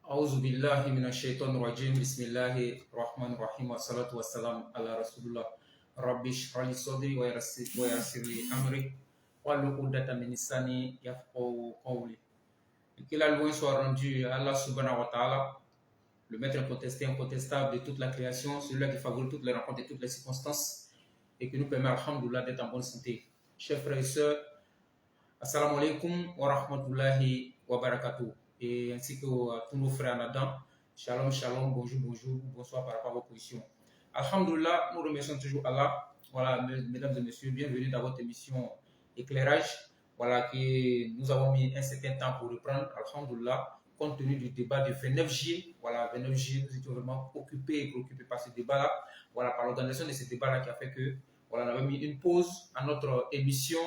أعوذ بالله من الشيطان الرجيم بسم الله الرحمن الرحيم والصلاة والسلام على رسول الله رب اشرح لي صدري ويسر لي أمري واحلل عقدة من لساني يفقهوا قولي. Que la louange soit rendue à Allah subhanahu wa ta'ala, le maître incontesté, incontestable de toute la création, celui qui favorise toutes les rencontres et toutes les circonstances et qui nous permet, alhamdoulilah, d'être en bonne santé. Chers frères et sœurs, assalamu alaikum wa rahmatullahi wa barakatuh. Et ainsi que tous nos frères en Adam, shalom, shalom, bonjour, bonjour, bonsoir par rapport à vos positions. Alhamdulillah, nous remercions toujours Allah. Voilà, mesdames et messieurs, bienvenue dans votre émission Éclairage. Voilà, que nous avons mis un certain temps pour reprendre, alhamdulillah, compte tenu du débat du 29 juillet. Voilà, 29 juillet, nous étions vraiment occupés et préoccupés par ce débat-là. Voilà, par l'organisation de ce débat-là qui a fait que, voilà, on avait mis une pause à notre émission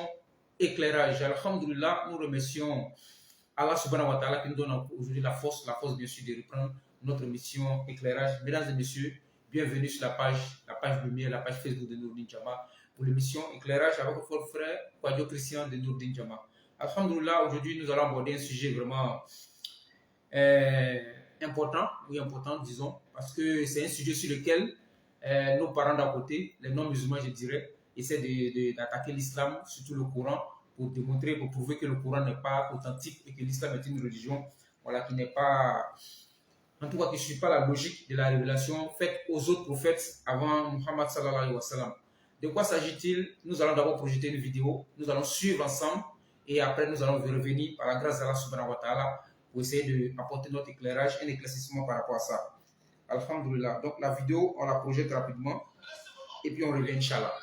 Éclairage. Alhamdulillah, nous remercions Allah subhanahu wa ta'ala qui nous donne aujourd'hui la force bien sûr de reprendre notre mission Éclairage. Mesdames et messieurs, bienvenue sur la page lumière, la page Facebook de Nourdin Jama pour l'émission Éclairage avec votre frère Quadio Christian de Nourdin Jama. Alhamdulillah, aujourd'hui nous allons aborder un sujet vraiment important, disons, parce que c'est un sujet sur lequel nos parents d'à côté, les non-musulmans je dirais, essaient d'attaquer l'islam, surtout le Coran, pour démontrer, pour prouver que le Coran n'est pas authentique et que l'islam est une religion, voilà, qui n'est pas, en tout cas, qui ne suit pas la logique de la révélation faite aux autres prophètes avant Muhammad sallallahu alayhi wa sallam. De quoi s'agit-il? Nous allons d'abord projeter une vidéo, nous allons suivre ensemble et après nous allons revenir par la grâce d'Allah subhanahu wa ta'ala pour essayer d'apporter notre éclairage, un éclaircissement par rapport à ça. Alhamdulillah. Donc la vidéo, on la projette rapidement et puis on revient, Inch'Allah.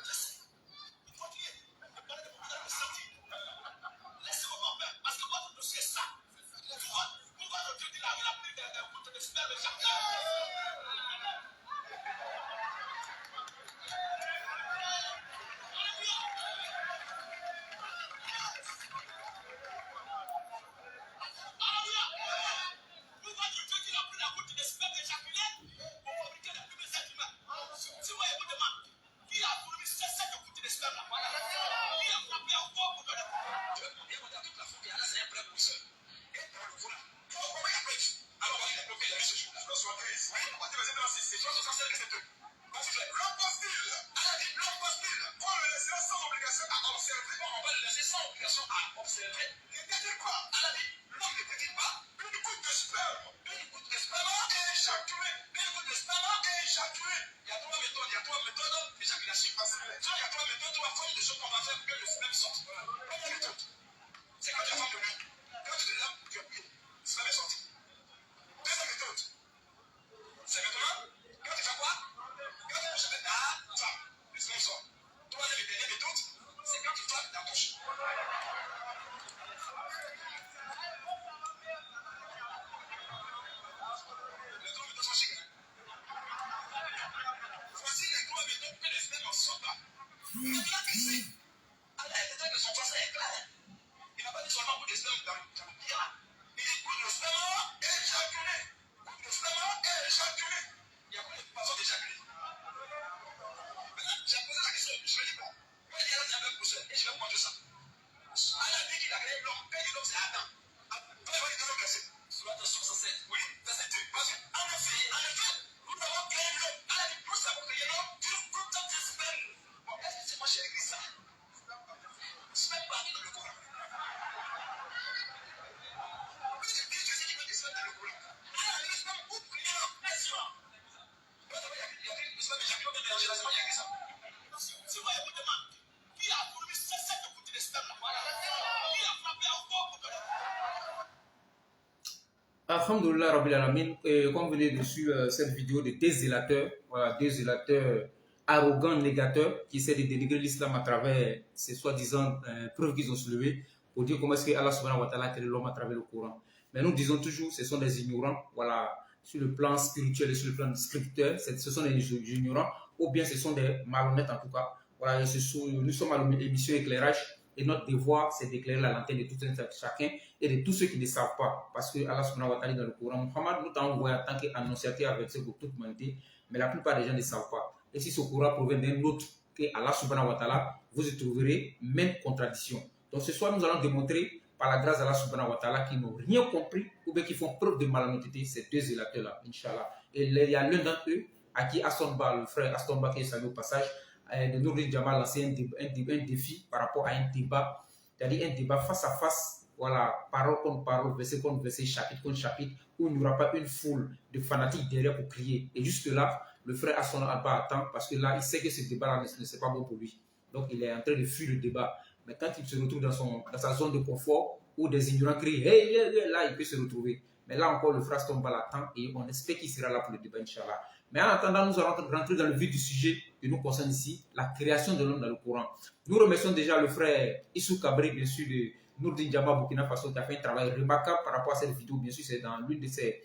Alhamdulillah Rabbil Alamin, comme vous venez de suivre cette vidéo de deux zélateurs, voilà, deux zélateurs arrogants, négateurs, qui essaient de dénigrer l'islam à travers ces soi-disant preuves qu'ils ont soulevées pour dire comment est-ce que Allah subhanahu wa ta'ala crée l'homme à travers le Coran. Mais nous disons toujours, ce sont des ignorants, voilà, sur le plan spirituel et sur le plan scripteur, ce sont des ignorants, ou bien ce sont des malhonnêtes en tout cas. Voilà, nous sommes à l'émission Éclairage. Et notre devoir, c'est d'éclairer la lanterne de tout un chacun et de tous ceux qui ne savent pas. Parce que Allah subhanahu wa ta'ala dans le Coran, Muhammad nous t'a envoyé en tant qu'annonciateur avec ce pour toute l'humanité, mais la plupart des gens ne savent pas. Et si ce Coran provient d'un autre que Allah subhanahu wa ta'ala, vous y trouverez même contradiction. Donc ce soir, nous allons démontrer par la grâce d'Allah subhanahu wa ta'ala, qui n'ont rien compris ou bien qui font preuve de malhonnêteté, ces deux zélateurs-là, Inch'Allah. Et il y a l'un d'entre eux à qui Astonba, le frère Astonba, qui est salué au passage, de Nourdin Jamal a lancé un défi par rapport à un débat, c'est-à-dire un débat face à face, voilà, parole contre parole, verset contre verset, chapitre contre chapitre, où il n'y aura pas une foule de fanatiques derrière pour crier. Et juste là, le frère Astonba n'a pas attend parce que là, il sait que ce débat-là ne c'est pas bon pour lui. Donc, il est en train de fuir le débat. Mais quand il se retrouve dans sa zone de confort, où des ignorants crient, hey, là, il peut se retrouver. Mais là encore, le frère Astonba l'attend et on espère qu'il sera là pour le débat, Inch'Allah. Mais en attendant, nous allons rentrer dans le vif du sujet qui nous concerne ici, la création de l'homme dans le Coran. Nous remercions déjà le frère Issou Kabri, bien sûr, de Nourdin Jama Burkina Faso, qui a fait un travail remarquable par rapport à cette vidéo. Bien sûr, c'est dans l'une de ses,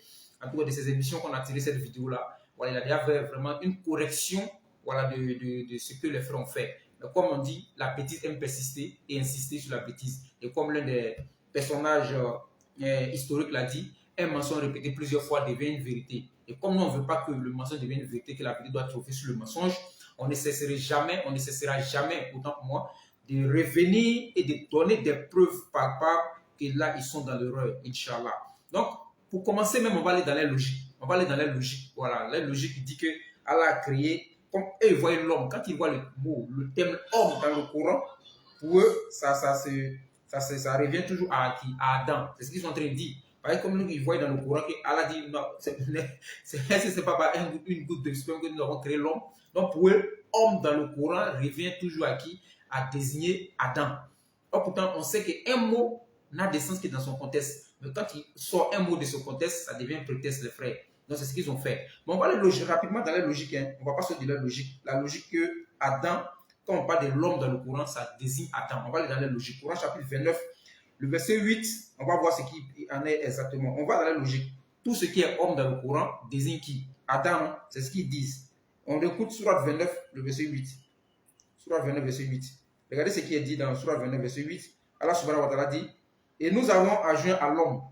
émissions qu'on a tiré cette vidéo-là. Voilà, il a déjà fait vraiment une correction, voilà, de ce que les frères ont fait. Mais comme on dit, la bêtise aime persister et insister sur la bêtise. Et comme l'un des personnages historiques l'a dit, un mensonge répété plusieurs fois devient une vérité. Et comme nous, on ne veut pas que le mensonge devienne une vérité, que la vérité doit trouver sur le mensonge, on ne cessera jamais, autant pour moi, de revenir et de donner des preuves palpables que là, ils sont dans l'erreur, Inch'Allah. Donc, pour commencer même, on va aller dans la logique. Voilà, la logique qui dit que Allah a créé, comme eux, ils voient l'homme, quand ils voient le mot, le thème homme dans le Coran, pour eux, ça revient toujours à Adam. C'est ce qu'ils sont en train de dire. Par exemple, comme nous, ils voient dans le Coran qu'Allah dit, non, c'est pas une goutte de sperme que nous avons créé l'homme. Donc pour eux, homme dans le Coran revient toujours à qui? À désigner Adam. Or pourtant, on sait qu'un mot n'a de sens que dans son contexte. Mais quand il sort un mot de ce contexte, ça devient un prétexte, les frères. Donc c'est ce qu'ils ont fait. Mais on va aller rapidement dans la logique. Hein. On ne va pas sortir de la logique. La logique que Adam, quand on parle de l'homme dans le Coran, ça désigne Adam. On va aller dans la logique. Coran chapitre 29. Le verset 8, on va voir ce qui en est exactement. On va dans la logique. Tout ce qui est homme dans le Coran désigne qui? Adam, c'est ce qu'ils disent. On écoute Sourate 29, le verset 8. Sourate 29, verset 8. Regardez ce qui est dit dans Sourate 29, verset 8. Allah subhanahu wa ta'ala dit, et nous avons enjoint à l'homme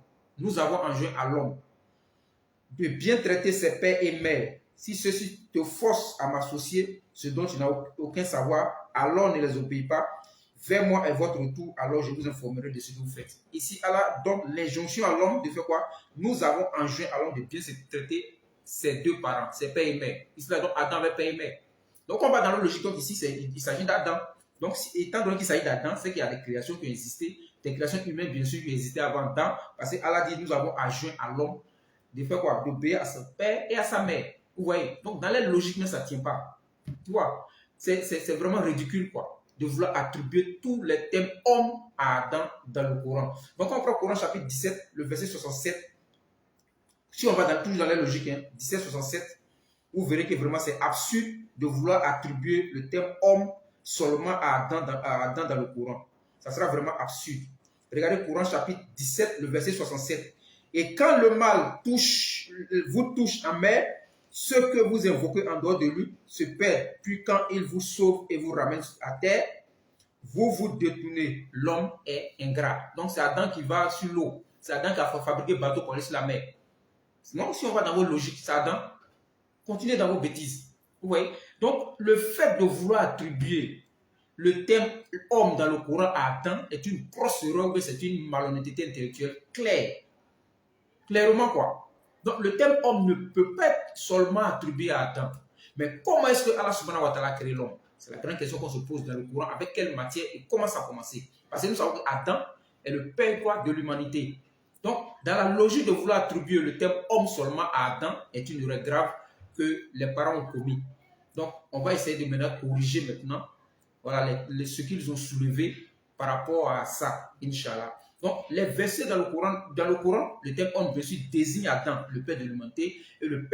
de bien traiter ses pères et mères. Si ceux-ci te forcent à m'associer, ce dont tu n'as aucun savoir, alors ne les obéis pas. Vers moi et votre retour, alors je vous informerai de ce que vous faites. Ici, Allah donne l'injonction à l'homme de faire quoi? Nous avons enjoint à l'homme de bien se traiter ses deux parents, ses pères et mères. Ici, donc Adam avait père et mère. Donc on va dans la logique. Donc ici, il s'agit d'Adam. Donc étant donné qu'il s'agit d'Adam, c'est qu'il y a des créations qui ont existé, des créations humaines bien sûr qui existaient avant Adam, parce que Allah dit nous avons enjoint à l'homme de faire quoi? D'obéir à son père et à sa mère. Vous voyez? Donc dans la logique, mais ça ne tient pas. Tu vois? C'est vraiment ridicule quoi, de vouloir attribuer tous les thèmes hommes à Adam dans le Coran. Donc on prend le Coran chapitre 17, le verset 67. Si on va toujours dans la logique, 17-67, vous verrez que vraiment c'est absurde de vouloir attribuer le thème homme seulement à Adam dans le Coran. Ça sera vraiment absurde. Regardez le Coran chapitre 17, le verset 67. Et quand le mal vous touche en mer, ce que vous invoquez en dehors de lui se perd. Puis quand il vous sauve et vous ramène à terre, vous vous détournez. L'homme est ingrat. Donc c'est Adam qui va sur l'eau. C'est Adam qui a fabriqué le bateau pour aller sur la mer. Sinon, si on va dans vos logiques, c'est Adam. Continuez dans vos bêtises. Vous voyez? Donc le fait de vouloir attribuer le thème homme dans le Coran à Adam est une grosse erreur, c'est une malhonnêteté intellectuelle claire. Clairement quoi. Donc le thème homme ne peut pas être seulement attribué à Adam. Mais comment est-ce que Allah subhanahu wa ta'ala a créé l'homme? C'est la grande question qu'on se pose dans le Coran. Avec quelle matière et comment ça a commencé? Parce que nous savons qu'Adam est le père quoi de l'humanité. Donc dans la logique de vouloir attribuer le thème homme seulement à Adam est une erreur grave que les parents ont commis. Donc on va essayer de maintenant corriger maintenant voilà, ce qu'ils ont soulevé par rapport à ça, Inch'Allah. Donc, les versets dans le Coran, le thème homme, bien sûr, désigne Adam, le père de l'humanité, et le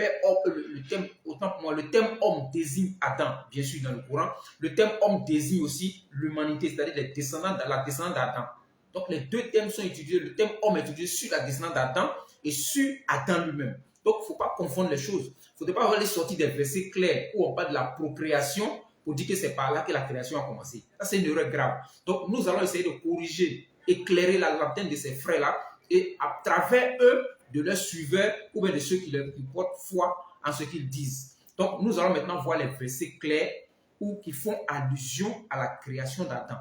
thème homme désigne Adam, bien sûr, dans le Coran. Le thème homme désigne aussi l'humanité, c'est-à-dire la descendance d'Adam. Donc, les deux thèmes sont étudiés. Le thème homme est étudié sur la descendance d'Adam et sur Adam lui-même. Donc, il ne faut pas confondre les choses. Il ne faudrait pas aller sortir des versets clairs où on parle de la procréation pour dire que c'est par là que la création a commencé. Ça, c'est une erreur grave. Donc, nous allons essayer de corriger, éclairer la lanterne de ces frères-là et à travers eux, de leurs suiveurs ou bien de ceux qui portent foi en ce qu'ils disent. Donc, nous allons maintenant voir les versets clairs ou qui font allusion à la création d'Adam.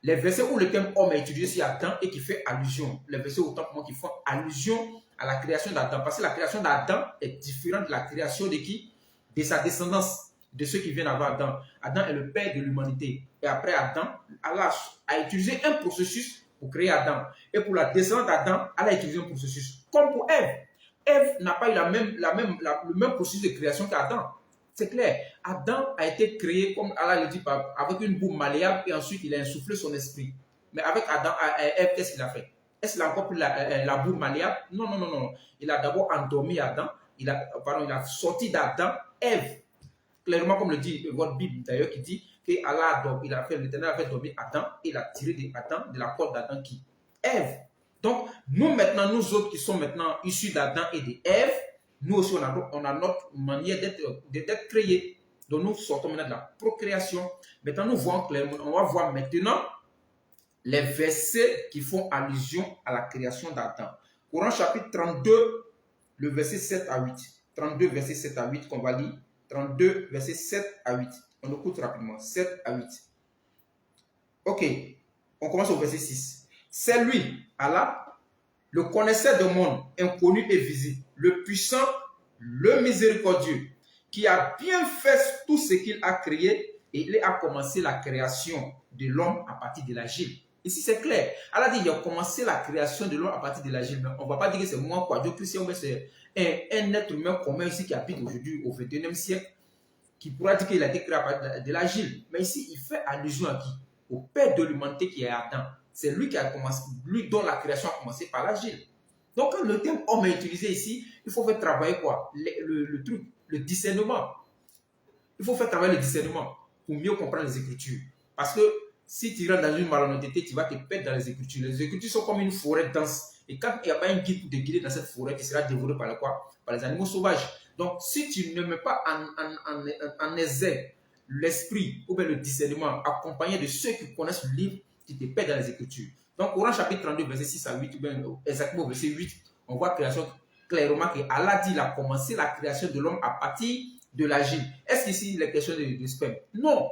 les versets où le terme homme est utilisé sur Adam et qui fait allusion, les versets autant pour moi qui font allusion à la création d'Adam. Parce que la création d'Adam est différente de la création de qui? De sa descendance, de ceux qui viennent avant Adam. Adam est le père de l'humanité. Et après Adam, Allah a utilisé un processus pour créer Adam. Et pour la descendance d'Adam, Allah a utilisé un processus. Comme pour Ève. Ève n'a pas eu le même processus de création qu'Adam. C'est clair. Adam a été créé, comme Allah le dit, avec une boue malléable et ensuite il a insufflé son esprit. Mais avec Adam, Ève, qu'est-ce qu'il a fait? Est-ce qu'il a encore pris la boue malléable? Non, non, non, non. Il a d'abord endormi Adam. Il a sorti d'Adam Ève. Clairement, comme le dit votre Bible d'ailleurs, qui dit que l'Éternel a fait dormir Adam et il a tiré d'Adam, de la corde d'Adam qui? Ève. Donc, nous maintenant, nous autres qui sommes maintenant issus d'Adam et d'Ève, nous aussi, on a notre manière d'être créés. Donc, nous sortons maintenant de la procréation. Maintenant, nous voyons clairement, on va voir maintenant les versets qui font allusion à la création d'Adam. Coran chapitre 32, le verset 7 à 8. 32, verset 7 à 8 qu'on va lire. 32, verset 7 à 8. On écoute rapidement. 7 à 8. Ok. On commence au verset 6. C'est lui, Allah, le connaisseur du monde, inconnu et visible, le puissant, le miséricordieux, qui a bien fait tout ce qu'il a créé et il a commencé la création de l'homme à partir de l'agile. Ici, c'est clair. Allah dit qu'il a commencé la création de l'homme à partir de l'agile. On ne va pas dire que c'est moi, quoi. Dieu Christ, mais c'est un être humain commun ici qui habite aujourd'hui au XXIe siècle, qui pourra dire qu'il a été créé à partir de l'agile. Mais ici, il fait allusion à qui? Au père de l'humanité qui est Adam. C'est lui qui a commencé, lui dont la création a commencé par l'agile. Donc, quand le terme homme est utilisé ici, il faut faire travailler quoi? Le truc, le discernement. Il faut faire travailler le discernement pour mieux comprendre les Écritures. Parce que si tu rentres dans une malhonnêteté, tu vas te perdre dans les Écritures. Les Écritures sont comme une forêt dense. Et quand il n'y a pas un guide pour te guider dans cette forêt, tu seras dévoré par quoi? Par les animaux sauvages. Donc, si tu ne mets pas en exergue l'esprit ou bien le discernement accompagné de ceux qui connaissent le livre, tu te perds dans les Écritures. Donc, Coran chapitre 32, verset 6 à 8, ou bien exactement au verset 8, on voit création clairement que Allah dit qu'il a commencé la création de l'homme à partir de l'agile. Est-ce qu'ici il est question de sperme? Non.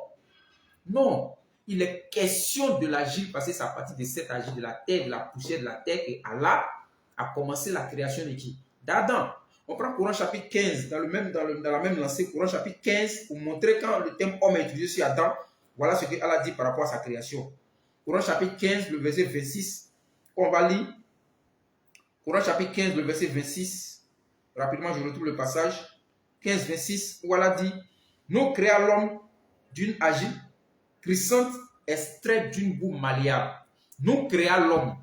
Non. Il est question de l'agile parce que c'est à partir de cet agile, de la terre, de la poussière de la terre, que Allah a commencé la création de qui? D'Adam. On prend Coran chapitre 15, dans la même lancée, Coran chapitre 15, pour montrer quand le terme homme est utilisé sur Adam, voilà ce que Allah dit par rapport à sa création. Coran chapitre 15, le verset 26, on va lire. Coran chapitre 15, le verset 26, rapidement je retrouve le passage. 15, 26, où Allah dit, nous créons l'homme d'une agile crissante extraite d'une boue malléable. Nous créons l'homme.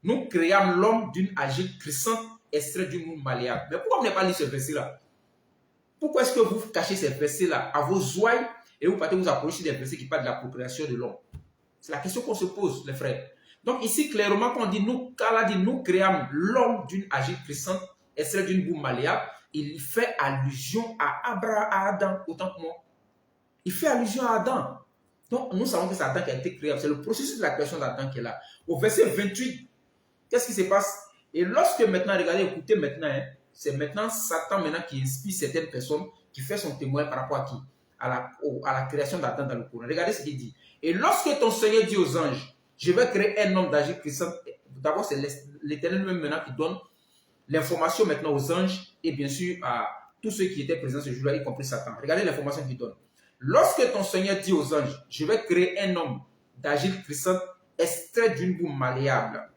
Nous créons l'homme d'une agile crissante extraite d'une boue malléable. Mais pourquoi vous n'avez pas lu ce verset-là? Pourquoi est-ce que vous cachez ces versets-là à vos ouailles et vous partez vous approcher des versets qui parlent de la procréation de l'homme? C'est la question qu'on se pose, les frères. Donc ici, clairement, quand on dit, qu'Allah dit, nous créons l'homme d'une agile crissante extraite d'une boue malléable, il fait allusion à Adam, autant que moi. Il fait allusion à Adam. Donc, nous savons que c'est Adam qui a été créé. C'est le processus de la création d'Adam qui est là. Au verset 28, qu'est-ce qui se passe? Et lorsque maintenant, regardez, écoutez maintenant, hein, c'est maintenant Satan maintenant qui inspire certaines personnes, qui fait son témoin par rapport à qui? À la création d'Adam dans le Coran. Regardez ce qu'il dit. Et lorsque ton Seigneur dit aux anges, je vais créer un homme d'agile crissante, d'abord c'est l'Éternel même maintenant qui donne l'information maintenant aux anges et bien sûr à tous ceux qui étaient présents ce jour-là, y compris Satan. Regardez l'information qu'il donne. Lorsque ton Seigneur dit aux anges, je vais créer un homme d'agile crissante extrait d'une boue malléable,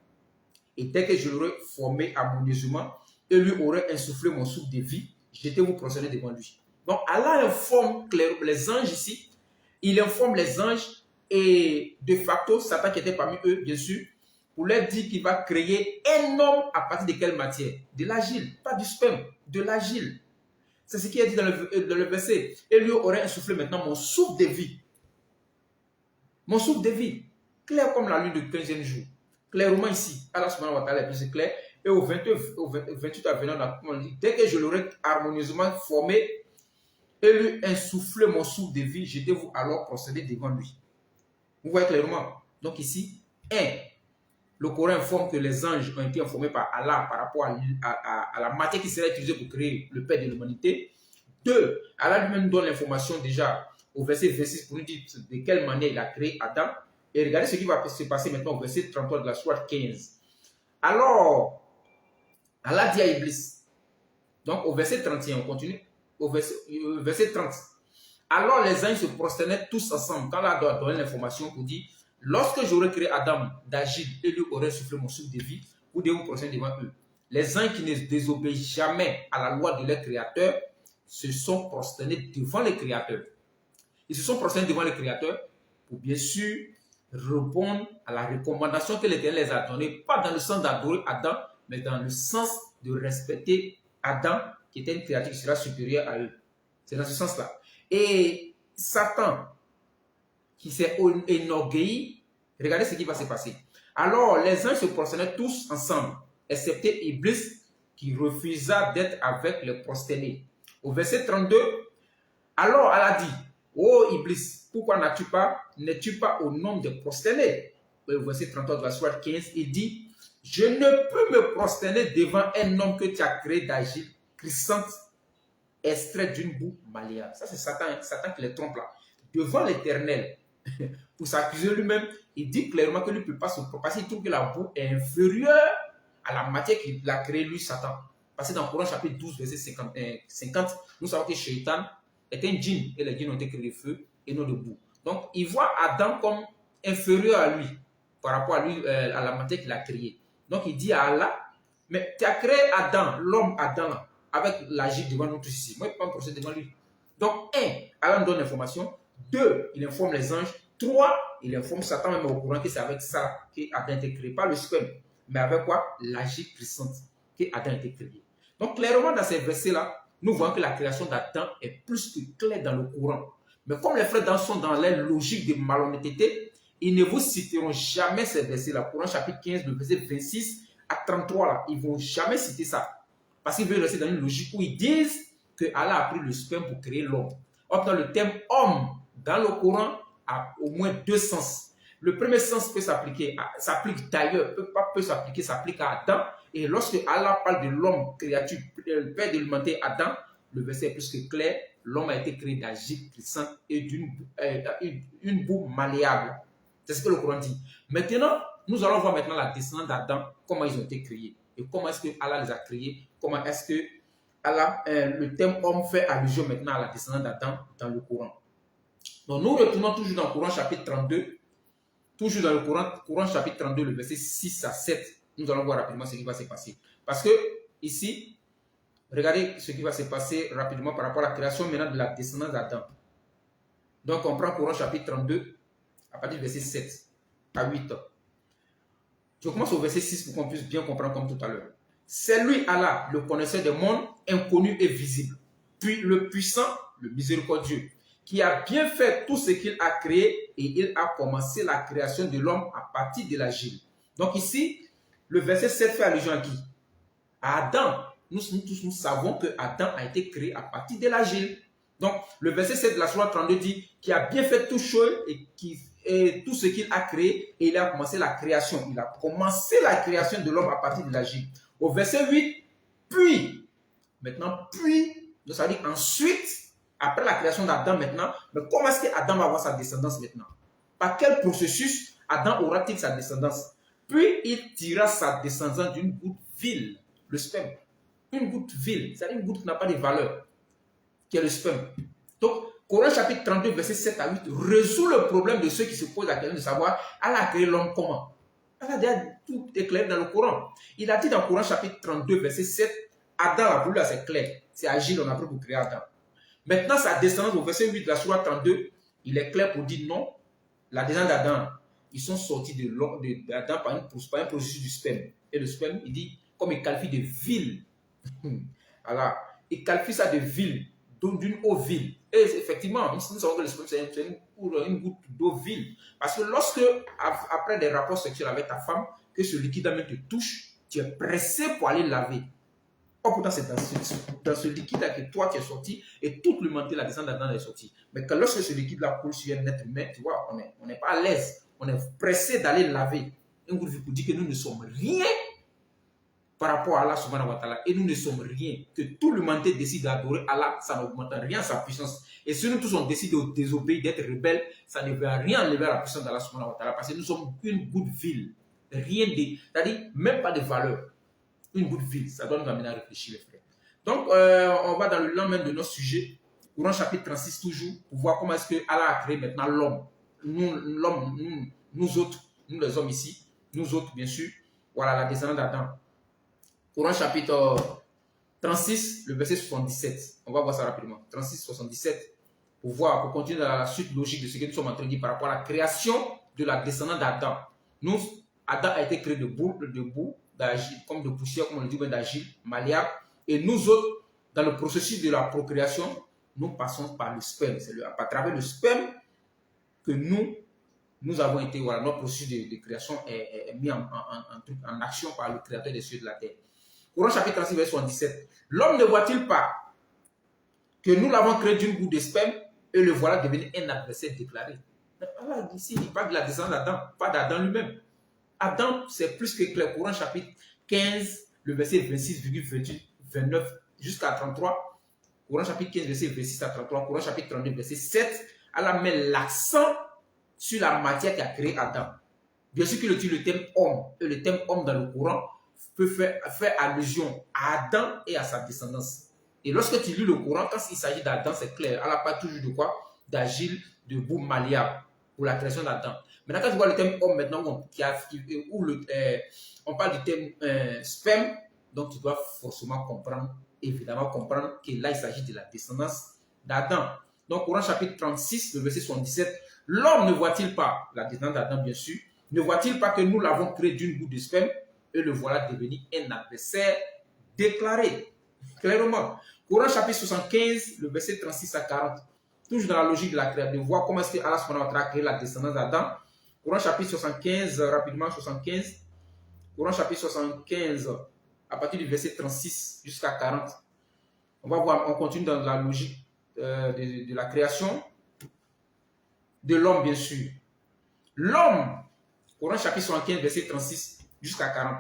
et dès que je l'aurai formé harmonieusement et lui aurai insufflé mon souffle de vie, j'étais vous procéder devant lui. Donc Allah informe clairement les anges ici, il informe les anges et de facto Satan qui était parmi eux, bien sûr, pour leur dire qu'il va créer un homme à partir de quelle matière? De l'agile, pas du sperme, de l'agile. C'est ce qui est dit dans le verset. Et lui aurait insufflé maintenant mon souffle de vie. Mon souffle de vie. Clair comme la lune du 15e jour. Clairement ici, Allah subhanahu wa ta'ala est plus clair. Et au 28 à venant, on dit, dès que je l'aurai harmonieusement formé et lui insufflé mon souffle de vie, je devais alors procéder devant lui. Vous voyez clairement. Donc ici, le Coran informe que les anges ont été informés par Allah par rapport à la matière qui serait utilisée pour créer le Père de l'humanité. 2, Allah lui-même donne l'information déjà au verset 26 pour nous dire de quelle manière il a créé Adam. Et regardez ce qui va se passer maintenant au verset 33 de la sourate 15. Alors, Allah dit à Iblis, donc au verset 31, on continue, au verset 30. Alors les anges se prosternaient tous ensemble quand Allah doit donner l'information pour dire, lorsque j'aurai créé Adam d'agir et lui aurait soufflé mon souffle de vie, vous devez vous prosterner devant eux. Les anges qui ne désobéissent jamais à la loi de leur créateur se sont prosternés devant le créateur. Ils se sont prosternés devant le créateur pour bien sûr répondre à la recommandation que l'Éternel les a donnée, pas dans le sens d'adorer Adam, mais dans le sens de respecter Adam, qui était une créature qui sera supérieure à eux. C'est dans ce sens-là. Et Satan, qui s'est enorgueilli, regardez ce qui va se passer. Alors, les anges se prosternaient tous ensemble, excepté Iblis, qui refusa d'être avec les prosternés. Au verset 32, alors Allah dit, oh Iblis, pourquoi n'es-tu pas au nombre des prosternés? Au verset 33 de la sourate 15, il dit, je ne peux me prosterner devant un homme que tu as créé d'agir, crissante, extrait d'une boue malléable. Ça, c'est Satan qui les trompe là. Devant l'Éternel, pour s'accuser lui-même, il dit clairement que lui ne peut pas se propasser. Il trouve que la boue est inférieure à la matière qu'il a créée, lui, Satan. Parce que dans le Coran, chapitre 12, verset 50, nous savons que Shaitan est un djinn et les djinns ont été créés de feu et non de boue. Donc, il voit Adam comme inférieur à lui, par rapport à lui, à la matière qu'il a créée. Donc, il dit à Allah, mais tu as créé Adam, l'homme Adam, avec l'agir devant nous tous ici. Moi, je ne peux pas me procéder devant lui. Donc, 1, Allah nous donne l'information. 2, il informe les anges. 3, il informe Satan même au courant que c'est avec ça qu'Adam a été créé. Pas le sperme, mais avec quoi? L'agir puissante qu'Adam a été créé. Donc, clairement, dans ces versets-là, nous voyons que la création d'Adam est plus que claire dans le courant. Mais comme les frères sont dans leur logique de malhonnêteté, ils ne vous citeront jamais ces versets-là. Courant chapitre 15, le verset 26 à 33, là, ils ne vont jamais citer ça. Parce qu'ils veulent rester dans une logique où ils disent que Allah a pris le sperme pour créer l'homme. Or, dans le terme homme, dans le Coran, a au moins 2 sens. Le premier sens peut s'appliquer, s'applique d'ailleurs, peut s'appliquer, s'applique à Adam. Et lorsque Allah parle de l'homme, créature, le père de l'humanité, Adam, le verset est plus que clair. L'homme a été créé d'agir puissant et d'une boue malléable. C'est ce que le Coran dit. Maintenant, nous allons voir maintenant la descendance d'Adam, comment ils ont été créés. Et comment est-ce que Allah les a créés. Comment est-ce que Allah, le terme homme fait allusion maintenant à la descendance d'Adam dans le Coran. Donc nous retournons toujours dans le Coran chapitre 32. Toujours dans le Coran chapitre 32, le verset 6 à 7. Nous allons voir rapidement ce qui va se passer. Parce que ici, regardez ce qui va se passer rapidement par rapport à la création maintenant de la descendance d'Adam. Donc on prend Coran chapitre 32 à partir du verset 7 à 8. Je commence au verset 6 pour qu'on puisse bien comprendre comme tout à l'heure. C'est lui, Allah, le connaisseur des mondes, inconnu et visible. Puis le puissant, le miséricordieux, qui a bien fait tout ce qu'il a créé et il a commencé la création de l'homme à partir de l'agile. Donc ici, le verset 7 fait allusion à qui? À Adam. Nous savons que Adam a été créé à partir de l'agile. Donc le verset 7 de la sourate 32 dit qu'il a bien fait toute chose et tout ce qu'il a créé et il a commencé la création. Il a commencé la création de l'homme à partir de l'agile. Au verset 8, puis, ça veut dire ensuite, après la création d'Adam maintenant, mais comment est-ce qu'Adam va avoir sa descendance maintenant? Par quel processus Adam aura-t-il sa descendance? Puis il tira sa descendance d'une goutte vile, le sperme. Une goutte vile, c'est-à-dire une goutte qui n'a pas de valeur, qui est le sperme. Donc, Coran chapitre 32, verset 7 à 8 résout le problème de ceux qui se posent la question de savoir, Allah a créé l'homme comment? Allah a déjà tout éclairé dans le Coran. Il a dit dans le Coran chapitre 32, verset 7, Adam a voulu, c'est clair. C'est Agile, on a pris pour créer Adam. Maintenant, sa descendance au verset 8 de la sourate 32, il est clair pour dire non. La descendance d'Adam, ils sont sortis d'Adam par un processus du sperme. Et le sperme, il dit, comme il qualifie de vil. Alors, il qualifie ça de vil, d'une eau vile. Et effectivement, nous savons que le sperme, c'est une goutte d'eau vile. Parce que lorsque, après des rapports sexuels avec ta femme, que ce liquide te touche, tu es pressé pour aller laver. Or, pourtant, c'est dans ce liquide-là que toi, tu es sorti et toute l'humanité, la descendance d'Adam est sortie. Mais que lorsque ce liquide-là coule sur un être humain, tu vois, on n'est pas à l'aise. On est pressé d'aller laver. Un groupe pour dire que nous ne sommes rien par rapport à Allah subhanahu wa ta'ala et nous ne sommes rien, que tout l'humanité décide d'adorer Allah, ça n'augmente rien sa puissance. Et si nous tous on décide de désobéir, d'être rebelles, ça ne va rien enlever à la puissance d'Allah subhanahu wa ta'ala parce que nous sommes une goutte vile. Rien de, c'est-à-dire même pas de valeur. Une goutte vile, ça doit nous amener à réfléchir les frères. Donc on va dans le lendemain de notre sujet, Coran chapitre 36 toujours, pour voir comment est-ce que Allah a créé maintenant l'homme. Nous autres, nous les hommes ici, nous autres bien sûr, voilà la descendance d'Adam. Coran chapitre 36, le verset 77. On va voir ça rapidement. 36, 77. Pour voir, pour continuer dans la suite logique de ce que nous sommes en train de dire par rapport à la création de la descendance d'Adam. Nous, Adam a été créé de boue, d'agile, comme de poussière, comme on le dit, d'agile, malléable. Et nous autres, dans le processus de la procréation, nous passons par le sperme. C'est à travers le sperme que nous avons été, voilà, notre processus de création est mis en action par le Créateur des cieux et de la terre. Coran chapitre 36, verset 77. L'homme ne voit-il pas que nous l'avons créé d'une goutte de sperme et le voilà devenu un adversaire déclaré? Alors, ici, il parle de la descendance d'Adam, pas d'Adam lui-même. Adam, c'est plus que clair. Coran chapitre 15, le verset 26, 29 jusqu'à 33. Coran chapitre 15, verset 26 à 33. Coran chapitre 32, verset 7. Allah met l'accent sur la matière qui a créé Adam. Bien sûr qu'il utilise le thème homme. Et le thème homme dans le Coran peut faire allusion à Adam et à sa descendance. Et lorsque tu lis le Coran, quand il s'agit d'Adam, c'est clair. Allah parle toujours de quoi? D'agile, de boue malléable pour la création d'Adam. Maintenant, quand tu vois le thème homme, maintenant, on parle du thème sperme, donc tu dois forcément comprendre, évidemment comprendre que là, il s'agit de la descendance d'Adam. Donc, Coran chapitre 36, le verset 77, l'homme ne voit-il pas, la descendance d'Adam bien sûr, ne voit-il pas que nous l'avons créé d'une goutte de sperme et le voilà devenu un adversaire déclaré? Clairement. Coran chapitre 75, le verset 36 à 40. Toujours dans la logique de la création, de voir comment est-ce que Allah subhanahu wa ta'ala a créé la descendance d'Adam. Coran chapitre 75, rapidement 75. Coran chapitre 75, à partir du verset 36 jusqu'à 40. On va voir, on continue dans la logique de la création de l'homme, bien sûr. L'homme, Coran chapitre 75, verset 36 jusqu'à 40.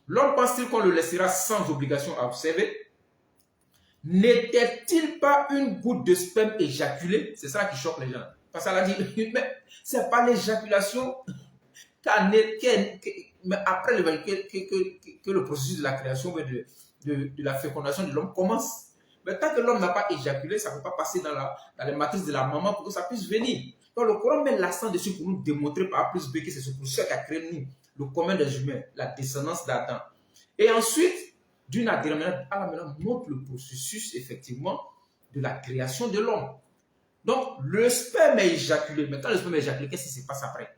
L'homme pense-t-il qu'on le laissera sans obligation à observer? N'était-il pas une goutte de sperme éjaculée? C'est ça qui choque les gens. Parce qu'elle a dit, mais ce n'est pas l'éjaculation mais après que le processus de la création, de la fécondation de l'homme commence. Mais tant que l'homme n'a pas éjaculé, ça ne peut pas passer dans les matrices de la maman pour que ça puisse venir. Donc le Coran met l'accent dessus pour nous démontrer par A plus B que c'est ce processus qui a créé nous, le commun des humains, la descendance d'Adam. Et ensuite, d'une adhésion, Allah montre le processus effectivement de la création de l'homme. Donc le sperme est éjaculé. Mais quand le sperme est éjaculé, qu'est-ce qui se passe après?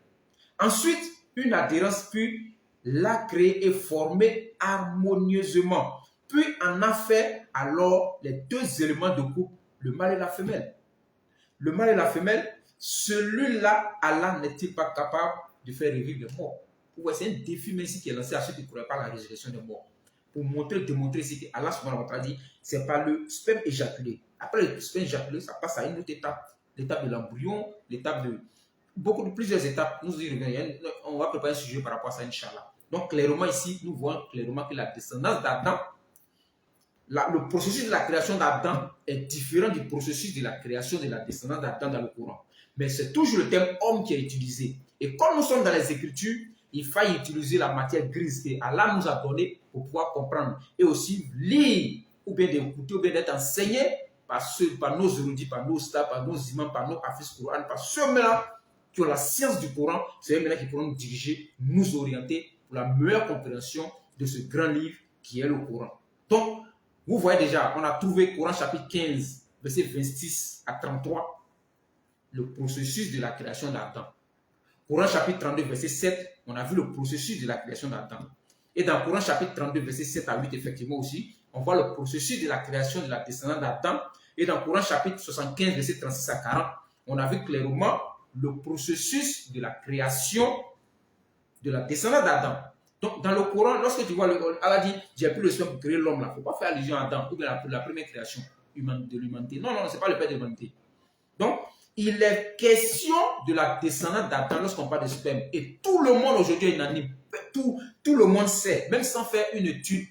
Ensuite, une adhérence puis la créer et former harmonieusement. Puis en a fait alors les deux éléments de couple, le mâle et la femelle. Le mâle et la femelle, celui-là, Allah n'est-il pas capable de faire revivre les morts? C'est un défi même ici qui est lancé à ceux qui ne croient pas à la résurrection des morts. Pour démontrer ici que Allah subhanahu wa ta'ala dit, c'est pas le sperme éjaculé. Après le sperme éjaculé, ça passe à une autre étape. L'étape de l'embryon, l'étape de plusieurs étapes. Nous y revenons. On va préparer un sujet par rapport à ça, Inch'Allah. Donc, clairement, ici, nous voyons clairement que la descendance d'Adam, le processus de la création d'Adam est différent du processus de la création de la descendance d'Adam dans le Coran. Mais c'est toujours le terme homme qui est utilisé. Et comme nous sommes dans les Écritures, il faille utiliser la matière grise que Allah nous a donnée pour pouvoir comprendre. Et aussi lire, ou bien d'écouter, ou bien d'être enseigné par nos érudits, par nos stars, par nos imams, par nos hafiz Coran, par ceux-là qui ont la science du Coran, c'est eux maintenant qui pourront nous diriger, nous orienter pour la meilleure compréhension de ce grand livre qui est le Coran. Donc, vous voyez déjà, on a trouvé Coran chapitre 15, verset 26 à 33, le processus de la création d'Adam. Coran chapitre 32, verset 7, on a vu le processus de la création d'Adam. Et dans Coran chapitre 32, verset 7 à 8, effectivement aussi, on voit le processus de la création de la descendance d'Adam. Et dans Coran chapitre 75, verset 36 à 40, on a vu clairement le processus de la création de la descendance d'Adam. Donc, dans le Coran, lorsque tu vois, Allah dit, j'ai pris le sperme pour créer l'homme, il ne faut pas faire allusion à Adam, ou bien la première création de l'humanité. Non, ce n'est pas le père de l'humanité. Donc, il est question de la descendance d'Adam lorsqu'on parle de sperme. Et tout le monde aujourd'hui est unanime. Tout le monde sait, même sans faire une étude,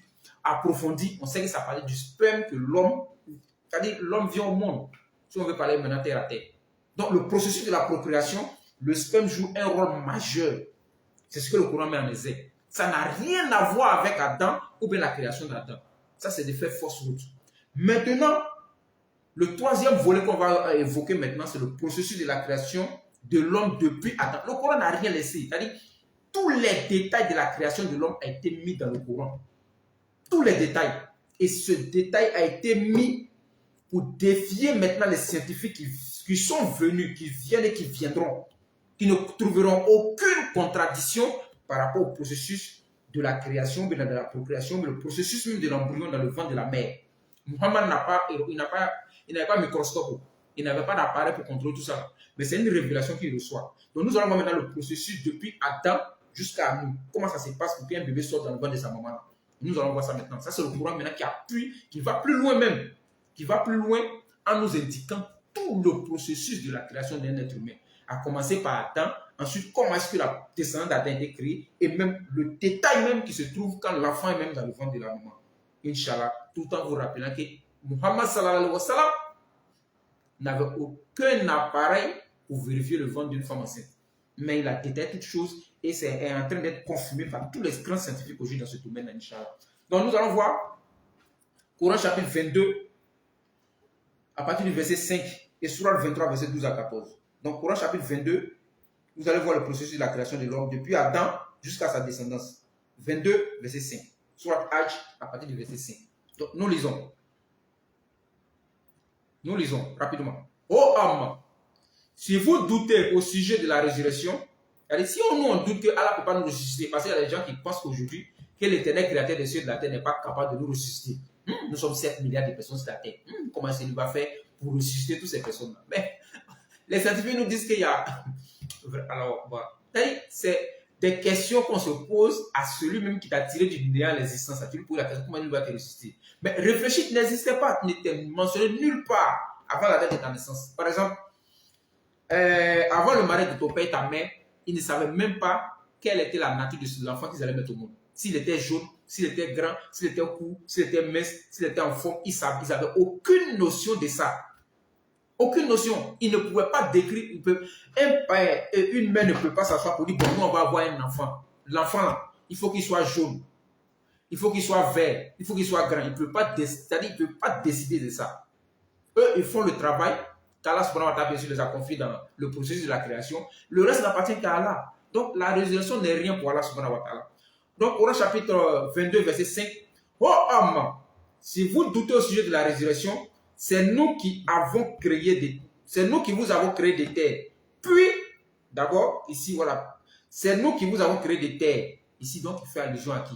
approfondie, on sait que ça parlait du sperme que l'homme, c'est-à-dire l'homme vient au monde. Si on veut parler maintenant terre à terre. Donc, le processus de la procréation, le sperme joue un rôle majeur. C'est ce que le Coran met en exergue. Ça n'a rien à voir avec Adam ou bien la création d'Adam. Ça, c'est de faire fausse route. Maintenant, le troisième volet qu'on va évoquer maintenant, c'est le processus de la création de l'homme depuis Adam. Le Coran n'a rien laissé. C'est-à-dire, tous les détails de la création de l'homme ont été mis dans le Coran. Tous les détails. Et ce détail a été mis pour défier maintenant les scientifiques qui sont venus, qui viennent et qui viendront, qui ne trouveront aucune contradiction par rapport au processus de la création, de la procréation, le processus même de l'embryon dans le ventre de la mère. Muhammad n'avait pas de microscope, il n'avait pas d'appareil pour contrôler tout ça. Mais c'est une révélation qu'il reçoit. Donc nous allons voir maintenant le processus depuis Adam jusqu'à nous. Comment ça se passe pour qu'un bébé sorte dans le ventre de sa maman. Nous allons voir ça maintenant. Ça, c'est le Coran maintenant qui appuie, qui va plus loin même. Qui va plus loin en nous indiquant tout le processus de la création d'un être humain. À commencer par Adam, ensuite comment est-ce que la descendance d'Adam a été créée, et même le détail même qui se trouve quand l'enfant est même dans le ventre de la maman. Inch'Allah, tout en vous rappelant que Muhammad sallallahu alayhi wa sallam n'avait aucun appareil pour vérifier le ventre d'une femme enceinte. Mais il a détaillé toutes choses et c'est en train d'être confirmé par tous les grands scientifiques aujourd'hui dans ce domaine, Inch'Allah. Donc nous allons voir Coran chapitre 22 à partir du verset 5 et Sourate 23 verset 12 à 14. Donc Coran chapitre 22, vous allez voir le processus de la création de l'homme depuis Adam jusqu'à sa descendance. 22 verset 5. Sourate Hajj à partir du verset 5. Donc nous lisons. Nous lisons rapidement. Ô homme, si vous doutez au sujet de la résurrection, si on doute que Allah ne peut pas nous ressusciter, parce qu'il y a des gens qui pensent qu'aujourd'hui, que l'éternel créateur des cieux et de la terre n'est pas capable de nous ressusciter. Nous sommes 7 milliards de personnes sur la terre. Comment est-ce qu'il va faire pour ressusciter toutes ces personnes-là? Mais les scientifiques nous disent qu'il y a... Alors, c'est des questions qu'on se pose à celui-même qui t'a tiré du néant l'existence. Tu lui poses la question, comment il va te ressusciter? Mais réfléchis, tu n'existais pas, tu n'étais mentionné nulle part avant la date de ta naissance. Par exemple, avant le mariage de ton père et ta mère, ils ne savaient même pas quelle était la nature de l'enfant qu'ils allaient mettre au monde. S'il était jaune, s'il était grand, s'il était court, s'il était mince, s'il était en forme, ils n'avaient aucune notion de ça. Aucune notion. Ils ne pouvaient pas décrire. Un père et une mère ne peuvent pas s'asseoir pour dire, bon, nous on va avoir un enfant. L'enfant, il faut qu'il soit jaune. Il faut qu'il soit vert. Il faut qu'il soit grand. Ils ne peuvent pas, décider de ça. Eux, ils font le travail qu'Allah subhanahu wa ta'ala bien sûr les a confiés dans le processus de la création. Le reste n'appartient qu'à Allah. Donc la résurrection n'est rien pour Allah subhanahu wa ta'ala. Donc Coran chapitre 22 verset 5. Oh homme, si vous doutez au sujet de la résurrection, c'est nous qui vous avons créé des terres. Puis, d'abord, ici, voilà, c'est nous qui vous avons créé des terres. Ici, donc, il fait allusion à qui?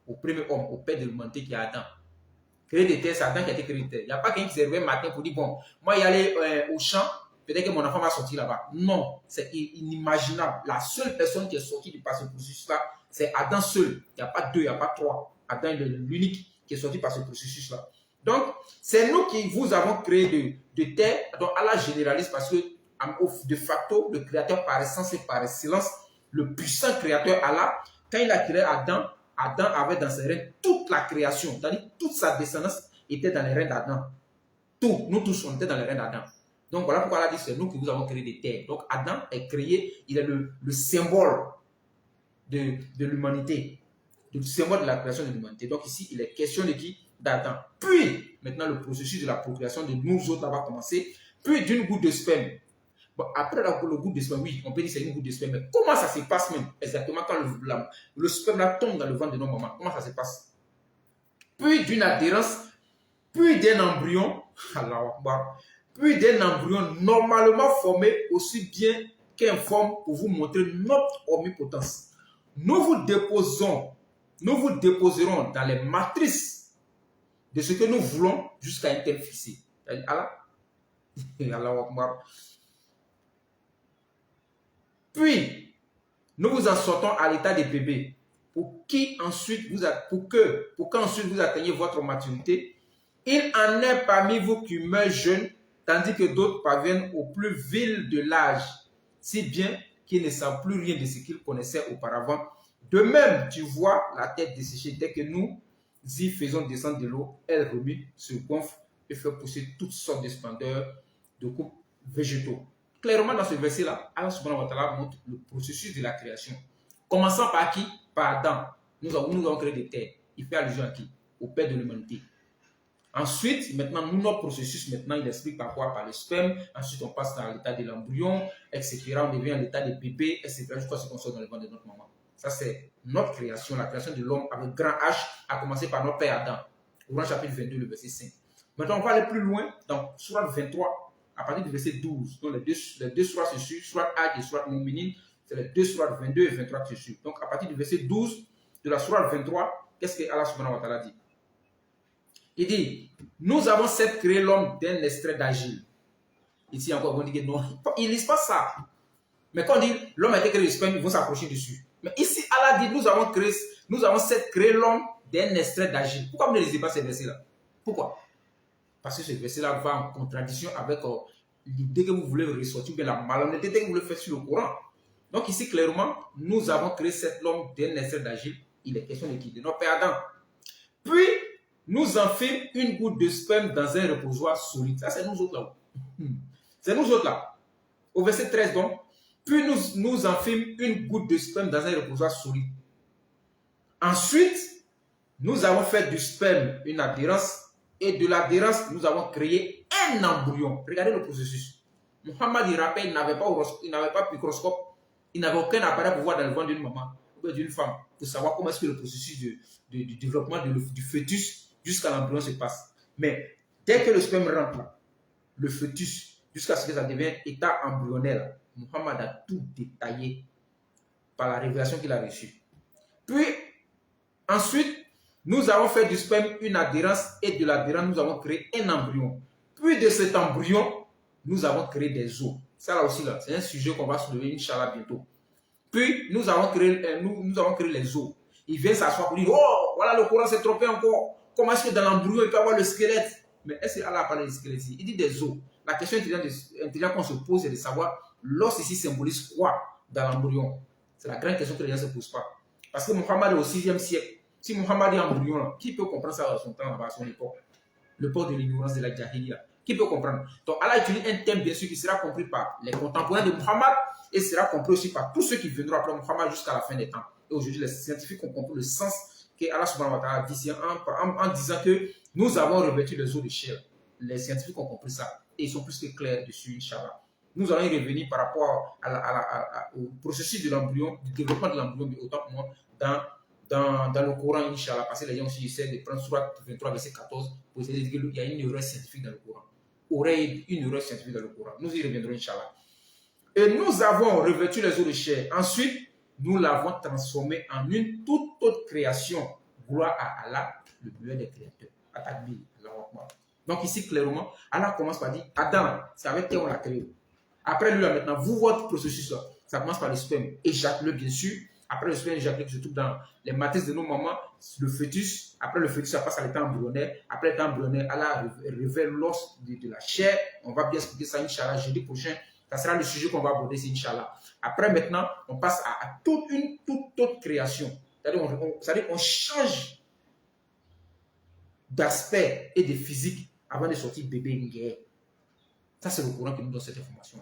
Au premier homme, au père de l'humanité qui est Adam. Créer des terres, c'est Adam qui a été créé des terres. Il n'y a pas quelqu'un qui s'est réveillé matin pour dire, bon, moi, y aller au champ, peut-être que mon enfant va sortir là-bas. Non, c'est inimaginable. La seule personne qui est sortie du passé processus-là, c'est Adam seul. Il n'y a pas deux, il n'y a pas trois. Adam est l'unique qui est sorti par ce processus-là. Donc, c'est nous qui vous avons créé de terre. Donc, Allah généralise parce que, de facto, le créateur par essence et par excellence, le puissant créateur Allah, quand il a créé Adam, Adam avait dans ses reins toute la création. C'est-à-dire toute sa descendance était dans les reins d'Adam. Nous tous, on était dans les reins d'Adam. Donc, voilà pourquoi Allah dit c'est nous qui vous avons créé des terres. Donc, Adam est créé, il est le symbole de l'humanité. Le symbole de la création de l'humanité. Donc, ici, il est question de qui? D'Adam. Puis, maintenant, le processus de la procréation de nous autres va commencer. Puis, d'une goutte de sperme. Bon, après le goutte de sperme, oui, on peut dire que c'est une goutte de sperme. Mais comment ça se passe même exactement quand le sperme là tombe dans le ventre de nos mamans? Comment ça se passe? Puis, d'une adhérence, puis d'un embryon, puis d'un embryon normalement formé aussi bien qu'informe pour vous montrer notre omnipotence. Nous vous déposerons dans les matrices de ce que nous voulons jusqu'à un tel fixé. Puis, nous vous en sortons à l'état de bébé pour qu'ensuite vous atteigniez votre maturité. Il en est parmi vous qui meurent jeunes, tandis que d'autres parviennent au plus vil de l'âge, si bien qu'ils ne savent plus rien de ce qu'ils connaissaient auparavant. De même, tu vois la tête desséchée dès que nous y faisons descendre de l'eau, elle remue, se gonfle et fait pousser toutes sortes de splendeurs de coupes végétaux. Clairement, dans ce verset-là, Allah subhanahu wa ta'ala montre le processus de la création. Commençant par qui? Par Adam. Nous avons créé des terres. Il fait allusion à qui? Au Père de l'humanité. Ensuite, maintenant, notre processus, maintenant, il explique par quoi? Par le sperme. Ensuite, on passe dans l'état de l'embryon, etc. On devient à l'état de bébé, etc. Jusqu'à ce qu'on soit dans le ventre de notre maman. Ça, c'est notre création, la création de l'homme avec grand H, a commencé par notre père Adam. Courant chapitre 22, le verset 5. Maintenant, on va aller plus loin dans Sourate 23, à partir du verset 12. Donc, les deux sourates se suivent, Sourate Hajj et Sourate Mouminin. C'est les deux sourates 22 et 23 qui se suivent. Donc, à partir du verset 12 de la Sourate 23, qu'est-ce que Allah subhanahu wa ta'ala dit? Il dit, nous avons certes créé l'homme d'un extrait d'argile. Ici encore, on dit que non, ils ne lisent pas ça. Mais quand on dit l'homme a été créé du sperme, ils vont s'accrocher dessus. Mais ici, Allah dit, nous avons certes créé l'homme d'un extrait d'argile. Pourquoi vous ne lisez pas ces versets-là? Pourquoi? Parce que ce verset-là va en contradiction avec l'idée que vous voulez ressortir, bien la malhonnêteté que vous voulez faire sur le Coran. Donc ici, clairement, nous avons créé cet homme d'un extrait d'argile. Il est question de qui? De notre père Adam. Puis, nous en fîmes une goutte de sperme dans un reposoir solide. Ça, c'est nous autres là. C'est nous autres là. Au verset 13, donc. Puis nous en fîmes une goutte de sperme dans un reposoir solide. Ensuite, nous avons fait du sperme une adhérence. Et de l'adhérence, nous avons créé un embryon. Regardez le processus. Muhammad, il rappelle, il n'avait pas microscope. Il n'avait aucun appareil pour voir dans le ventre d'une maman ou d'une femme. Pour savoir comment est-ce que le processus du développement du fœtus jusqu'à l'embryon se passe. Mais dès que le sperme rentre là, le fœtus, jusqu'à ce que ça devienne état embryonnaire, Muhammad a tout détaillé par la révélation qu'il a reçue. Puis, ensuite, nous avons fait du sperme une adhérence et de l'adhérence, nous avons créé un embryon. Puis de cet embryon, nous avons créé des os. Ça là aussi, là, c'est un sujet qu'on va soulever, Inch'Allah, bientôt. Puis, nous avons créé les os. Il vient s'asseoir pour dire, oh, voilà, le Coran s'est trompé encore. Comment est-ce que dans l'embryon, il peut y avoir le squelette? Mais est-ce qu'Allah a parlé de squelette ici? Il dit des os. La question intelligente qu'on se pose, c'est de savoir, l'os ici symbolise quoi dans l'embryon? C'est la grande question que les gens ne se posent pas. Parce que Muhammad est au 6e siècle. Si Muhammad est embryon, qui peut comprendre ça à son temps, à son époque? Le port de l'ignorance de la Jahiliya. Qui peut comprendre? Donc Allah utilise un thème, bien sûr, qui sera compris par les contemporains de Muhammad et sera compris aussi par tous ceux qui viendront après Muhammad jusqu'à la fin des temps. Et aujourd'hui, les scientifiques ont compris le sens que Allah subhanahu wa ta'ala dit ici en disant que nous avons revêtu les os de chair. Les scientifiques ont compris ça et ils sont plus que clairs dessus, Inch'Allah. Nous allons y revenir par rapport au processus de l'embryon, du développement de l'embryon, mais autant pour moi, dans le Coran, Inch'Allah, parce que les gens aussi essaient de prendre Sourate 23, verset 14, pour essayer de dire qu'il y a une erreur scientifique dans le Coran. Aurait une erreur scientifique dans le Coran. Nous y reviendrons, Inch'Allah. Et nous avons revêtu les os de chair. Ensuite, nous l'avons transformé en une toute autre création. Gloire à Allah, le meilleur des créateurs. Atakbir. Donc ici, clairement, Allah commence par dire, Adam, c'est avec toi on l'a créé. Après lui, là, maintenant, vous, votre processus, là, ça commence par le sperme. Éjacule, bien sûr. Après le sperme éjaculé qui se trouve dans les matrices de nos mamans, le fœtus. Après le fœtus, ça passe à l'état embryonnaire. Après l'état embryonnaire, Allah révèle l'os de la chair. On va bien expliquer ça, Inch'Allah, jeudi prochain. Ça sera le sujet qu'on va aborder, c'est Inch'Allah. Après, maintenant, on passe à toute autre création. C'est-à-dire on change d'aspect et de physique avant de sortir bébé Nguer. Ça, c'est le Coran qui nous donne cette information.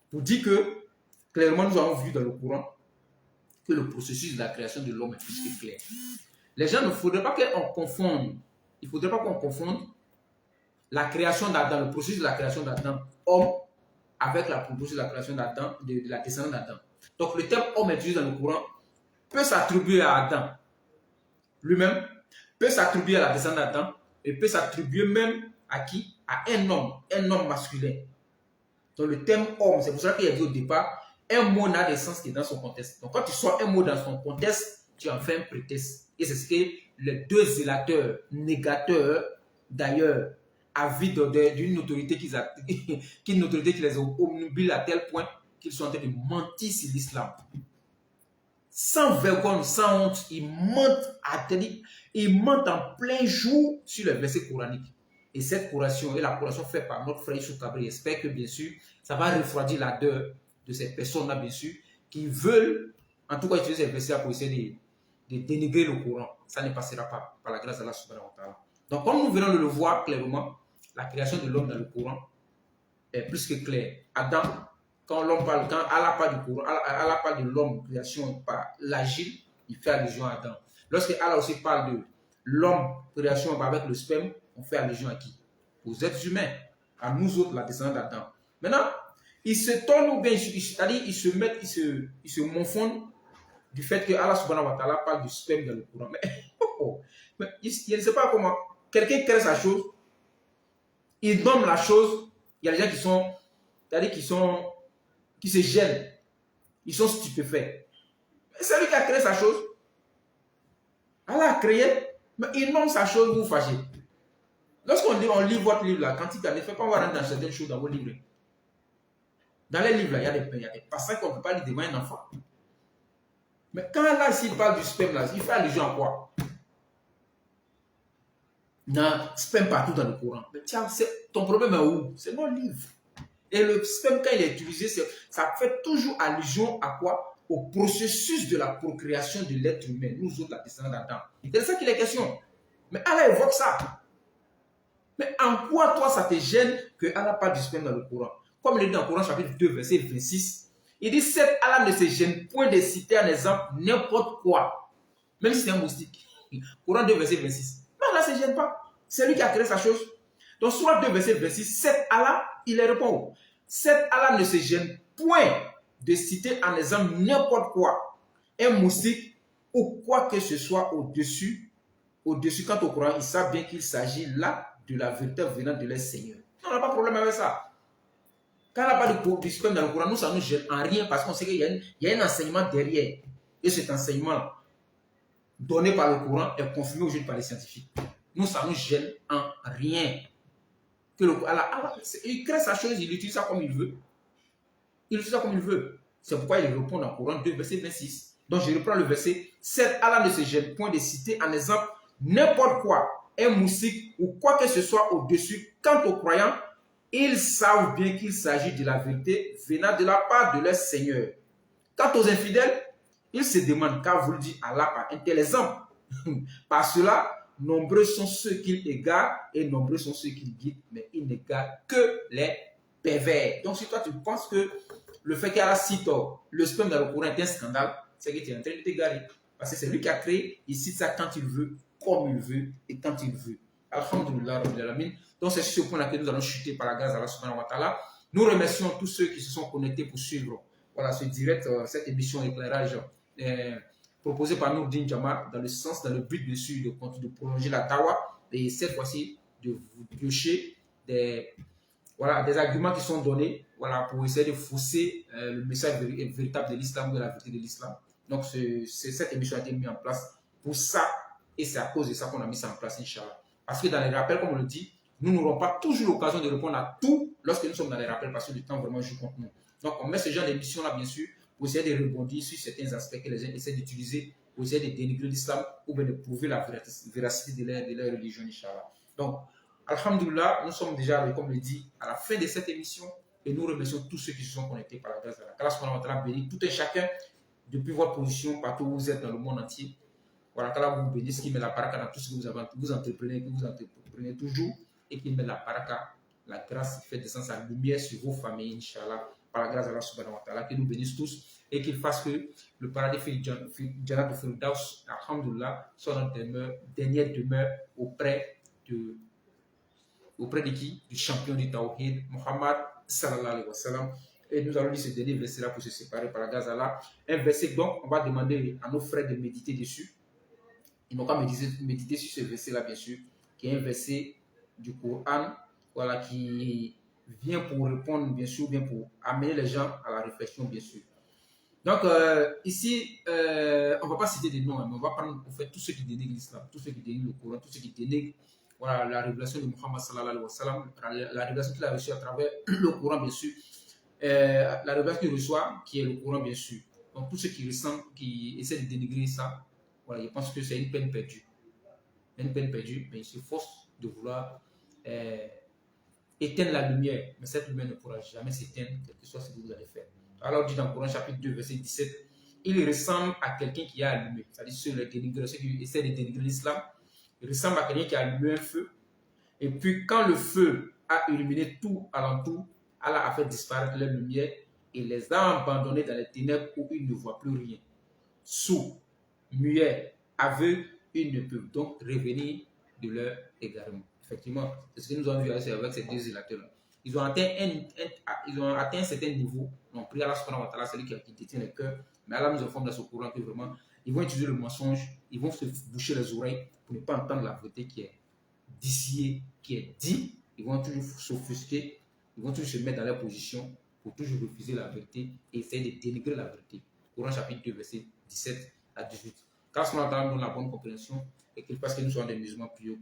Pour dire que, clairement, nous avons vu dans le Coran que le processus de la création de l'homme est plus que clair. Les gens, il ne faudrait pas qu'on confonde. Il ne faudrait pas qu'on confonde la création d'Adam, le processus de la création d'Adam, homme, avec le processus de la création d'Adam, de la descendance d'Adam. Donc, le terme homme utilisé dans le Coran peut s'attribuer à Adam lui-même, peut s'attribuer à la descendance d'Adam, et peut s'attribuer même à qui? À un homme masculin. Donc, le terme homme, c'est pour ça qu'il y a dit au départ, un mot n'a de sens que dans son contexte. Donc, quand tu sors un mot dans son contexte, tu en fais un prétexte. Et c'est ce que les deux zélateurs, négateurs, d'ailleurs, avides d'une autorité qui les obnubile à tel point qu'ils sont en train de mentir sur l'islam. Sans vergogne, sans honte, ils mentent en plein jour sur les versets coraniques. Et cette curation est la curation faite par notre frère Issou Kabri. J'espère que, bien sûr, ça va refroidir l'ardeur de ces personnes-là, bien sûr, qui veulent, en tout cas, utiliser ces versets pour essayer de dénigrer le Coran, ça ne passera pas par la grâce d'Allah subhanahu wa ta'ala. Donc, comme nous venons de le voir clairement, la création de l'homme dans le Coran est plus que claire. Adam, quand Allah parle du Coran, Allah parle de l'homme, création par l'agile, il fait allusion à Adam. Lorsque Allah aussi parle de l'homme, création avec le sperme, on fait allusion à qui? Aux êtres humains, à nous autres, la descendance d'Adam. Maintenant, ils se tournent ou bien, c'est-à-dire ils se confondent du fait que Allah subhanahu wa ta'ala parle du sperme dans le Coran. Mais je ne sais pas comment, quelqu'un crée sa chose, il nomme la chose, il y a des gens qui sont, c'est-à-dire qui se gênent, ils sont stupéfaits. C'est lui qui a créé sa chose. Allah a créé, mais il nomme sa chose, vous fâchez. Lorsqu'on lit votre livre là, quand il ne fait pas voir dans certaines choses dans vos livres. Dans les livres là, il y a des passages qu'on ne peut pas lire devant un enfant. Mais quand là, s'il parle du sperme là, il fait allusion à quoi? Non, sperme partout dans le Coran. Mais tiens, ton problème est où? C'est mon livre. Et le sperme, quand il est utilisé, ça fait toujours allusion à quoi? Au processus de la procréation de l'être humain, nous autres, la descendance d'Adam. C'est de ça qu'il est question. Mais Allah évoque ça. Mais en quoi, toi, ça te gêne que Allah parle du sperme dans le Coran? Comme il est dans le Coran, chapitre 2, verset 26, il dit, certes, Allah ne se gêne point de citer un exemple n'importe quoi. Même si c'est un moustique. Coran 2, verset 26. Mais Allah ne se gêne pas. C'est lui qui a créé sa chose. Donc, Surah 2, verset 26, certes, Allah, il répond. Certes, Allah ne se gêne point de citer un exemple n'importe quoi. Un moustique ou quoi que ce soit au-dessus. Au-dessus, quant au Coran, ils savent bien qu'il s'agit là de la vérité venant de leur Seigneur. On n'a pas de problème avec ça. Quand on n'a pas de sperme dans le Coran, nous, ça ne nous gêne en rien parce qu'on sait qu'il y a un enseignement derrière. Et cet enseignement donné par le Coran est confirmé aujourd'hui par les scientifiques. Nous, ça ne nous gêne en rien. Que il crée sa chose, il utilise ça comme il veut. Il utilise ça comme il veut. C'est pourquoi il répond dans le Coran 2, verset 26. Donc, je reprends le verset. Certes, Allah ne se gêne point de citer en exemple n'importe quoi, un moustique ou quoi que ce soit au-dessus. Quant aux croyants, ils savent bien qu'il s'agit de la vérité venant de la part de leur Seigneur. Quant aux infidèles, ils se demandent car vous le dit Allah par un tel exemple. Par cela, nombreux sont ceux qu'il égare et nombreux sont ceux qu'il guide, mais il n'égare que les pervers. Donc si toi tu penses que le fait qu'Allah cite le sperme dans le Coran est un scandale, c'est que tu es en train de t'égarer. Parce que c'est lui qui a créé, il cite ça quand il veut, comme il veut et quand il veut. Alhamdulillah, Rabbil Alamin. Donc c'est sur ce point-là que nous allons chuter par la grâce d'Allah subhanahu wa ta'ala. Nous remercions tous ceux qui se sont connectés pour suivre ce direct, cette émission éclairage proposée par Nourdine Jama dans le but bien sûr de prolonger la dawa et cette fois-ci de vous piocher des arguments qui sont donnés pour essayer de fausser le message véritable de l'islam, de la vérité de l'islam. Donc cette émission a été mise en place pour ça et c'est à cause de ça qu'on a mis ça en place, Inch'Allah. Parce que dans les rappels, comme on le dit, nous n'aurons pas toujours l'occasion de répondre à tout lorsque nous sommes dans les rappels parce que le temps vraiment joue contre nous. Donc on met ce genre d'émission-là, bien sûr, pour essayer de rebondir sur certains aspects que les gens essaient d'utiliser pour essayer de dénigrer l'islam ou bien de prouver la véracité de leur religion, Inch'Allah. Donc, alhamdulillah, nous sommes déjà, comme je l'ai dit, à la fin de cette émission et nous remercions tous ceux qui se sont connectés par la grâce d'Allah. Qu'Allah subhanahu wa ta'ala bénisse tout et chacun depuis votre position, partout où vous êtes dans le monde entier. Voilà, qu'Allah vous bénisse, qu'il met la baraka dans tout ce que vous entreprenez toujours et qu'il met la baraka, la grâce qui fait descendre sa lumière sur vos familles, Inch'Allah, par la grâce d'Allah subhanahu wa ta'ala, qu'il nous bénisse tous et qu'il fasse que le paradis Jannat de Firdaus, alhamdulillah, soit notre dernière demeure auprès de qui? Du champion du Tawhid, Muhammad sallallahu alayhi wa sallam. Et nous allons lire ce dernier verset-là pour se séparer par la grâce d'Allah. Un verset donc, on va demander à nos frères de méditer dessus. Ils n'ont qu'à méditer sur ce verset-là, bien sûr, qui est un verset du Coran, qui vient pour répondre, bien sûr, bien pour amener les gens à la réflexion, bien sûr. Donc, ici, on ne va pas citer des noms, mais on va prendre, en fait, tous ceux qui dénigrent l'islam, tous ceux qui dénigrent le Coran, tous ceux qui dénigrent la révélation de Muhammad sallallahu alayhi wa sallam, la révélation qu'il a reçue à travers le Coran, bien sûr, la révélation qu'il reçoit, qui est le Coran, bien sûr. Donc, tous ceux qui essaient de dénigrer ça, je pense que c'est une peine perdue. Une peine perdue, mais il se force de vouloir éteindre la lumière. Mais cette lumière ne pourra jamais s'éteindre, quel que soit ce que vous allez faire. Alors, dit dans le Coran, chapitre 2, verset 17, il ressemble à quelqu'un qui a allumé. C'est-à-dire ceux qui essaient de dénigrer l'islam. Il ressemble à quelqu'un qui a allumé un feu. Et puis, quand le feu a illuminé tout alentour, Allah a fait disparaître leur lumière et les a abandonnés dans les ténèbres où ils ne voient plus rien. Sourds, muets, aveugles, ils ne peuvent donc revenir de leur égarement. Effectivement, c'est ce que nous avons vu avec ces deux électeurs-là. Ils ont atteint un certain niveau. On prie Allah subhanahu wa ta'ala, celui qui détient le cœur. Mais Allah nous informe dans ce courant que vraiment, ils vont utiliser le mensonge, ils vont se boucher les oreilles pour ne pas entendre la vérité qui est d'ici, qui est dit. Ils vont toujours s'offusquer, ils vont toujours se mettre dans leur position pour toujours refuser la vérité et essayer de dénigrer la vérité. Courant chapitre 2, verset 17 à 18. Car ce qu'on entend dans la bonne compréhension et qu'il fasse que nous soyons des musulmans pieux,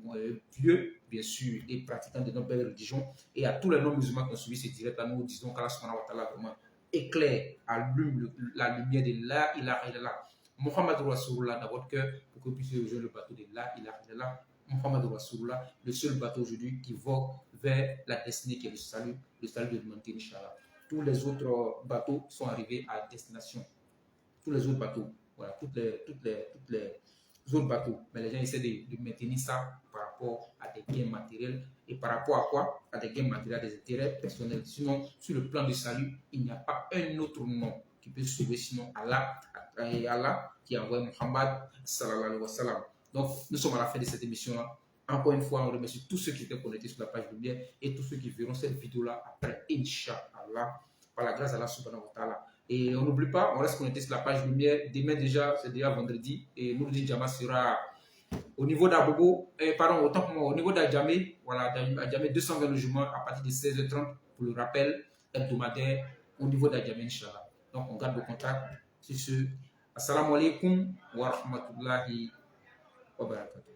bien sûr, et pratiquants de nos belles religions. Et à tous les non-musulmans qui ont suivi ces directs, nous disons qu'Allah subhanahu wa ta'ala vraiment éclaire, allume la lumière de La ilaha illallah. Muhammad Rasulullah dans votre cœur pour que vous puissiez rejoindre le bateau de La ilaha illallah. Muhammad Rasulullah, le seul bateau aujourd'hui qui vogue vers la destinée qui est le salut de l'humanité, Inch'Allah. Tous les autres bateaux sont arrivés à destination. Tous les autres bateaux, voilà, toutes les autres bateaux. Mais les gens essaient de maintenir ça par rapport à des gains matériels. Et par rapport à quoi? À des gains matériels, des intérêts personnels. Sinon, sur le plan du salut, il n'y a pas un autre nom qui peut sauver, sinon Allah, et Allah qui a envoyé Muhammad sallallahu alayhi wa sallam. Donc, nous sommes à la fin de cette émission-là. Encore une fois, on remercie tous ceux qui étaient connectés sur la page de Lumière et tous ceux qui verront cette vidéo-là après, Inch'Allah, par la grâce d'Allah subhanahu wa ta'ala. Et on n'oublie pas, on reste connecté sur la page Lumière. Demain déjà, c'est déjà vendredi. Et Nourdine Jama sera au niveau d'Abobo, pardon, autant pour moi, au niveau d'Adjamé, voilà, Adjamé 220 logements à partir de 16h30 pour le rappel hebdomadaire au niveau d'Adjamé, Inch'Allah. Donc, on garde le contact sur ce. Assalamu alaikum wa rahmatullahi wa barakatuh.